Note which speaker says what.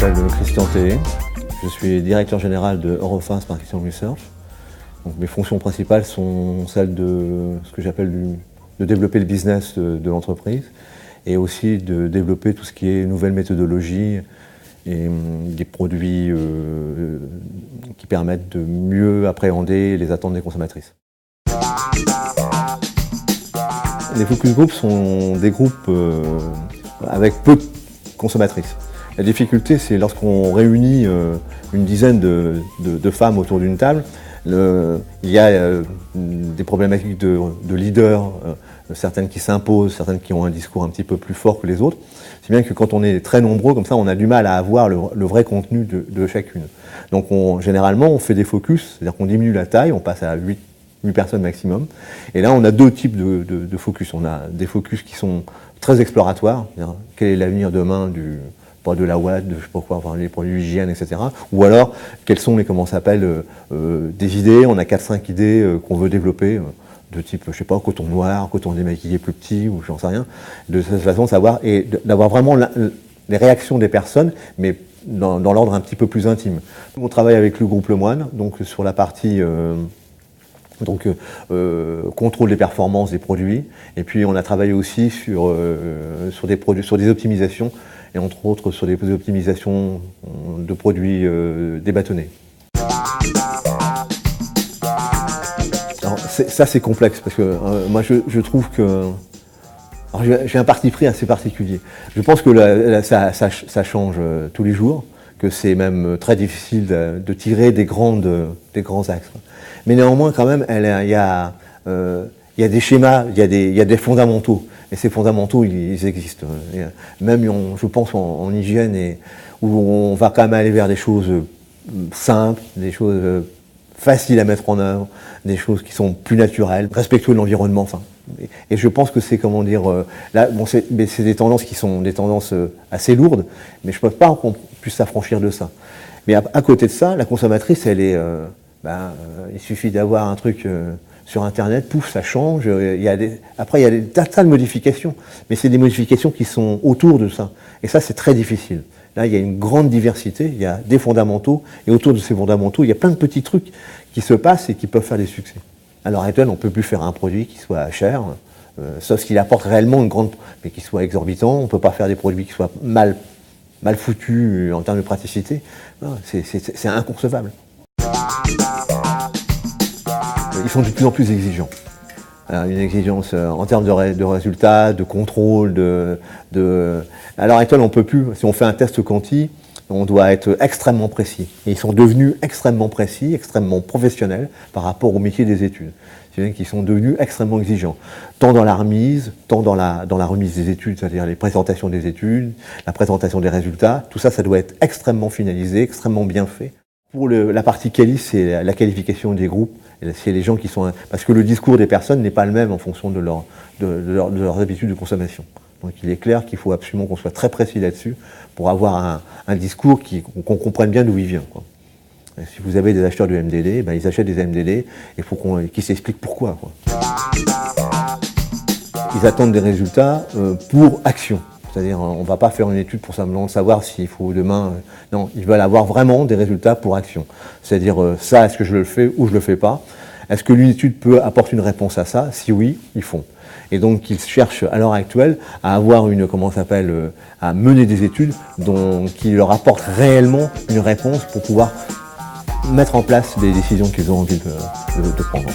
Speaker 1: m'appelle Christian Théé, je suis directeur général de Eurofins Marketing Research. Donc, mes fonctions principales sont celles de ce que j'appelle de développer le business de l'entreprise et aussi de développer tout ce qui est nouvelles méthodologies et des produits qui permettent de mieux appréhender les attentes des consommatrices. Les focus groups sont des groupes avec peu de consommatrices. La difficulté, c'est lorsqu'on réunit une dizaine de femmes autour d'une table, il y a des problématiques de leaders, certaines qui s'imposent, certaines qui ont un discours un petit peu plus fort que les autres. Si bien que quand on est très nombreux, comme ça, on a du mal à avoir le vrai contenu de chacune. Donc généralement, on fait des focus, c'est-à-dire qu'on diminue la taille, on passe à 8 personnes maximum. Et là, on a deux types de focus. On a des focus qui sont très exploratoires, quel est l'avenir demain de la ouate, de je sais pas quoi, enfin, les produits d'hygiène, etc. Ou alors, quelles sont les, comment ça s'appelle, des idées, on a 4-5 idées qu'on veut développer, de type, je sais pas, coton noir, coton démaquillé plus petit, ou j'en sais rien, de cette façon de savoir, et d'avoir vraiment les réactions des personnes, mais dans l'ordre un petit peu plus intime. On travaille avec le groupe Lemoine, donc sur la partie contrôle des performances des produits, et puis on a travaillé aussi sur des optimisations, et entre autres sur des optimisations de produits débâtonnés. Alors, ça c'est complexe, parce que moi je trouve que... J'ai un parti pris assez particulier. Je pense que ça change tous les jours, que c'est même très difficile de tirer des grands axes. Mais néanmoins, quand même, il y a des schémas, il y a des fondamentaux. Et ces fondamentaux, ils existent. Même, je pense, en hygiène, où on va quand même aller vers des choses simples, des choses faciles à mettre en œuvre, des choses qui sont plus naturelles, respectueux de l'environnement. Enfin. Et je pense que c'est, comment dire, là, bon, c'est des tendances qui sont des tendances assez lourdes, mais je ne pense pas qu'on puisse s'affranchir de ça. Mais à côté de ça, la consommatrice, elle est... il suffit d'avoir un truc sur Internet, pouf, ça change. Après, il y a des tas de modifications, mais c'est des modifications qui sont autour de ça. Et ça, c'est très difficile. Là, il y a une grande diversité, il y a des fondamentaux, et autour de ces fondamentaux, il y a plein de petits trucs qui se passent et qui peuvent faire des succès. À l'heure actuelle, on ne peut plus faire un produit qui soit cher, sauf qu'il apporte réellement une grande... mais qui soit exorbitant. On ne peut pas faire des produits qui soient mal foutus en termes de praticité. C'est inconcevable. Ils sont de plus en plus exigeants. Une exigence en termes de résultats, de contrôle, À l'heure actuelle, on ne peut plus, si on fait un test quanti, on doit être extrêmement précis. Et ils sont devenus extrêmement précis, extrêmement professionnels par rapport au métier des études. C'est-à-dire qu'ils sont devenus extrêmement exigeants, tant dans la remise des études, c'est-à-dire les présentations des études, la présentation des résultats, tout ça, ça doit être extrêmement finalisé, extrêmement bien fait. Pour la partie quali, c'est la qualification des groupes, c'est les gens qui sont... Parce que le discours des personnes n'est pas le même en fonction de leurs habitudes de consommation. Donc il est clair qu'il faut absolument qu'on soit très précis là-dessus pour avoir un discours qu'on comprenne bien d'où il vient, quoi. Et si vous avez des acheteurs de MDD, ils achètent des MDD, il faut qu'ils s'expliquent pourquoi, quoi. Ils attendent des résultats pour action. C'est-à-dire, on ne va pas faire une étude pour simplement savoir s'il faut demain... non, ils veulent avoir vraiment des résultats pour action. C'est-à-dire, ça, est-ce que je le fais ou je ne le fais pas? Est-ce que l'étude peut apporter une réponse à ça? Si oui, ils font. Et donc, ils cherchent à l'heure actuelle à avoir à mener des études qui leur apportent réellement une réponse pour pouvoir mettre en place les décisions qu'ils ont envie de prendre.